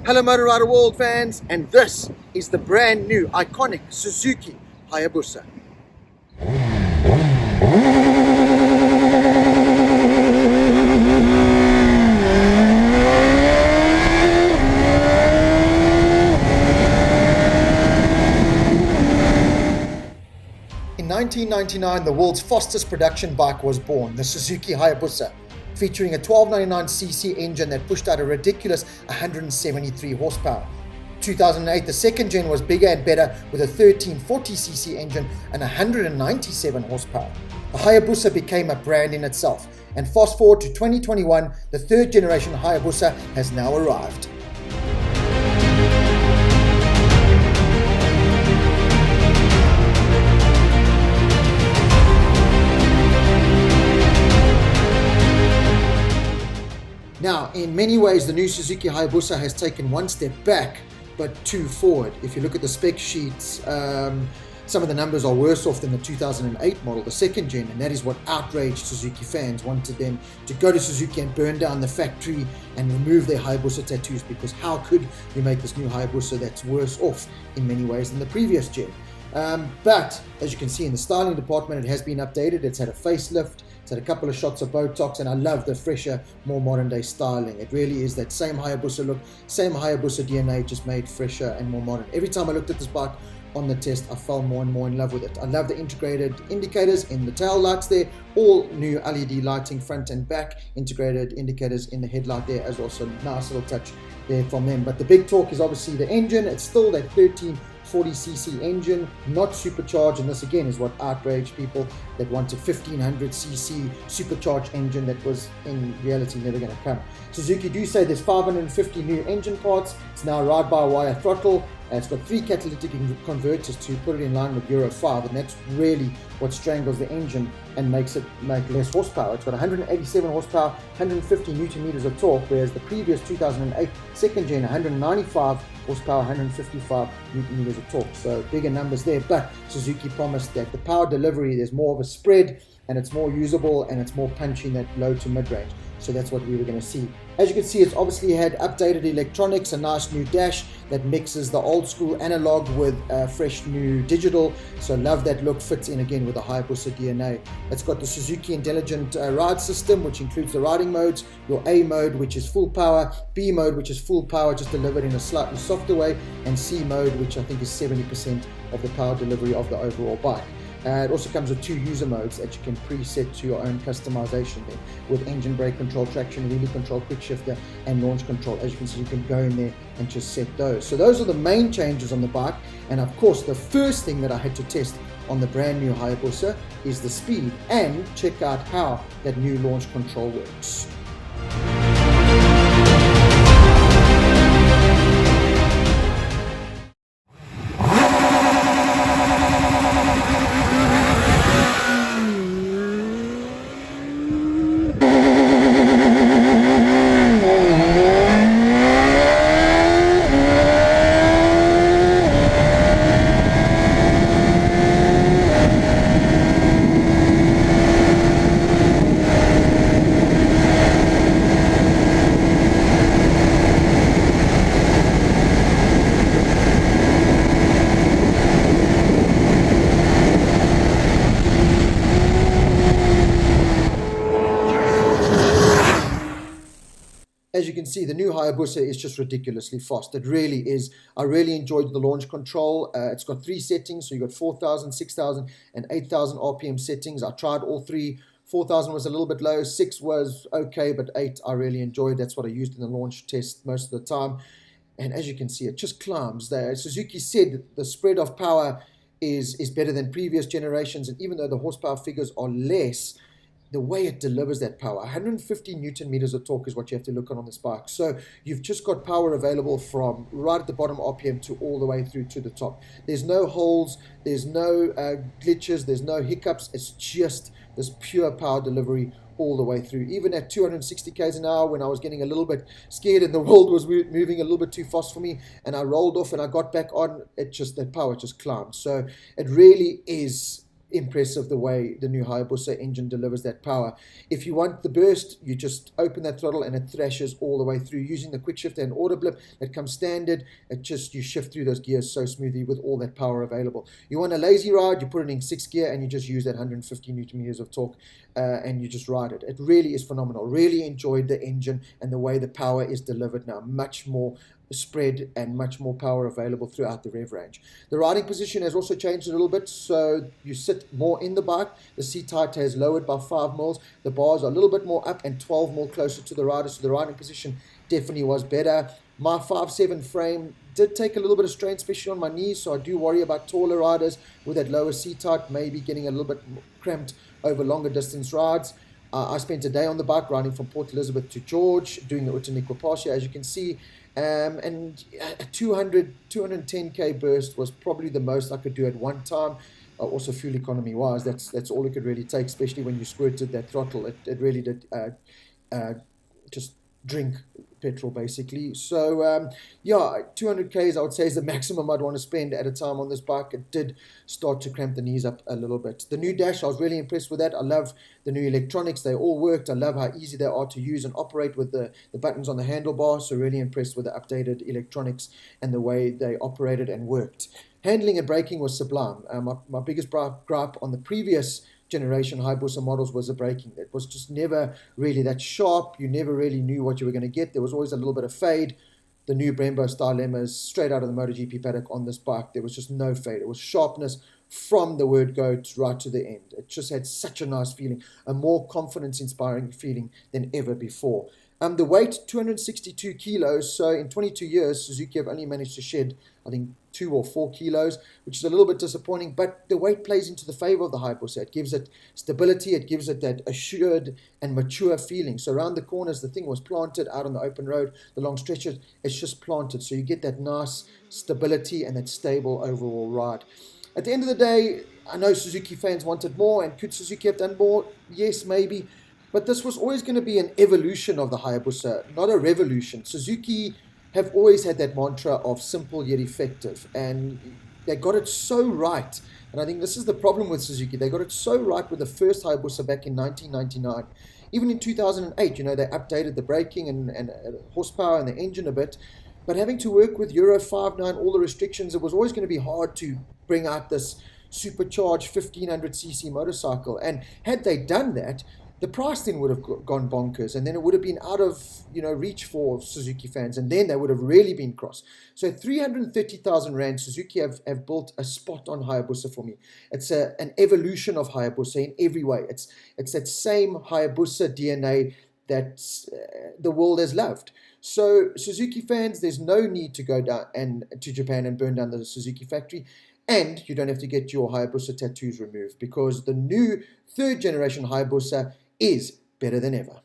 Hello Motor Rider World fans, and this is the brand new iconic Suzuki Hayabusa. In 1999, the world's fastest production bike was born, the Suzuki Hayabusa, featuring a 1299cc engine that pushed out a ridiculous 173 horsepower. 2008, the second gen was bigger and better with a 1340cc engine and 197 horsepower. The Hayabusa became a brand in itself, and fast forward to 2021, the third generation Hayabusa has now arrived. Now, in many ways, the new Suzuki Hayabusa has taken one step back, but two forward. If you look at the spec sheets, some of the numbers are worse off than the 2008 model, the second gen, and that is what outraged Suzuki fans. Wanted them to go to Suzuki and burn down the factory and remove their Hayabusa tattoos, because how could you make this new Hayabusa that's worse off in many ways than the previous gen? But as you can see in the styling department, it has been updated. It's had a facelift. It's had a couple of shots of Botox, and I love the fresher, more modern day styling. It really is that same Hayabusa look, same Hayabusa DNA, just made fresher and more modern. Every time I looked at this bike on the test, I fell more and more in love with it. I love the integrated indicators in the tail lights there, all new LED lighting front and back, integrated indicators in the headlight there as well, so nice little touch there from them. But the big talk is obviously the engine. It's still that 1340cc engine, not supercharged, and this again is what outraged people that wanted 1500cc supercharged engine that was in reality never going to come. Suzuki do say there's 550 new engine parts. It's now ride-by-wire throttle. It's got 3 catalytic converters to put it in line with Euro 5, and that's really what strangles the engine and makes it make less horsepower. It's got 187 horsepower, 150 newton meters of torque, whereas the previous 2008 second gen 195 horsepower, 155 newton meters of torque. So bigger numbers there, but Suzuki promised that the power delivery, there's more of a spread, and it's more usable and it's more punchy in that low to mid range. So that's what we were going to see. As you can see, it's obviously had updated electronics, a nice new dash that mixes the old school analog with fresh new digital. So love that look, fits in again with the Hayabusa DNA. It's got the Suzuki Intelligent Ride System, which includes the riding modes, your A mode, which is full power, B mode, which is full power, just delivered in a slightly softer way, and C mode, which I think is 70% of the power delivery of the overall bike. It also comes with 2 user modes that you can preset to your own customization there, with engine brake control, traction, wheelie control, quick shifter, and launch control. As you can see, you can go in there and just set those. So those are the main changes on the bike. And of course, the first thing that I had to test on the brand new Hayabusa is the speed, and check out how that new launch control works. As you can see, the new Hayabusa is just ridiculously fast. It really is. I really enjoyed the launch control. It's got 3 settings, so you got 4,000, 6,000, and 8,000 RPM settings. I tried all 3. 4,000 was a little bit low, 6 was okay, but 8 I really enjoyed. That's what I used in the launch test most of the time. And as you can see, it just climbs there. Suzuki said the spread of power is better than previous generations, and even though the horsepower figures are less, the way it delivers that power, 150 newton meters of torque is what you have to look on this bike. So you've just got power available from right at the bottom RPM to all the way through to the top. There's no holes, there's no glitches, there's no hiccups. It's just this pure power delivery all the way through. Even at 260 k's an hour, when I was getting a little bit scared and the world was moving a little bit too fast for me, and I rolled off and I got back on, that power just climbed. So it really is impressive the way the new Hayabusa engine delivers that power. If you want the burst, you just open that throttle and it thrashes all the way through. Using the quick shifter and auto blip that comes standard, you shift through those gears so smoothly with all that power available. You want a lazy ride, you put it in 6th gear and you just use that 150 Newton meters of torque and you just ride it. It really is phenomenal. Really enjoyed the engine and the way the power is delivered now. Much more spread and much more power available throughout the rev range. The riding position has also changed a little bit, so you sit more in the bike. The seat height has lowered by 5 mils. The bars are a little bit more up and 12 mil closer to the rider, so the riding position definitely was better. My 5.7 frame did take a little bit of strain, especially on my knees, so I do worry about taller riders with that lower seat height, maybe getting a little bit cramped over longer distance rides. I spent a day on the bike riding from Port Elizabeth to George, doing the Utanikwa Pass here, as you can see. And a 210k burst was probably the most I could do at one time. Also fuel economy wise, that's all it could really take, especially when you squirted that throttle. It really did just drink petrol basically. So yeah, 200k's I would say is the maximum I'd want to spend at a time on this bike. It did start to cramp the knees up a little bit. The new dash, I was really impressed with that. I love the new electronics. They all worked. I love how easy they are to use and operate with the buttons on the handlebar. So really impressed with the updated electronics and the way they operated and worked. Handling and braking was sublime. My biggest gripe on the previous generation Hayabusa models was the braking. It was just never really that sharp. You never really knew what you were going to get. There was always a little bit of fade. The new Brembo style lemmas straight out of the MotoGP paddock on this bike, there was just no fade. It was sharpness from the word go right to the end. It just had such a nice feeling, a more confidence-inspiring feeling than ever before. The weight, 262 kilos. So in 22 years, Suzuki have only managed to shed, I think, 2 or 4 kilos, which is a little bit disappointing, but the weight plays into the favor of the Hayabusa. It gives it stability, it gives it that assured and mature feeling. So around the corners, the thing was planted out on the open road, the long stretches, it's just planted. So you get that nice stability and that stable overall ride. At the end of the day, I know Suzuki fans wanted more, and could Suzuki have done more? Yes, maybe. But this was always going to be an evolution of the Hayabusa, not a revolution. Suzuki have always had that mantra of simple yet effective, and they got it so right. And I think this is the problem with Suzuki. They got it so right with the first Hayabusa back in 1999. Even in 2008, you know, they updated the braking and horsepower and the engine a bit. But having to work with Euro 5.9, all the restrictions, it was always going to be hard to bring out this supercharged 1500cc motorcycle. And had they done that, the price then would have gone bonkers, and then it would have been out of reach for Suzuki fans, and then they would have really been cross. So 330,000 Rand, Suzuki have built a spot on Hayabusa for me. It's an evolution of Hayabusa in every way. It's that same Hayabusa DNA that the world has loved. So Suzuki fans, there's no need to go down to Japan and burn down the Suzuki factory. And you don't have to get your Hayabusa tattoos removed, because the new 3rd generation Hayabusa is better than ever.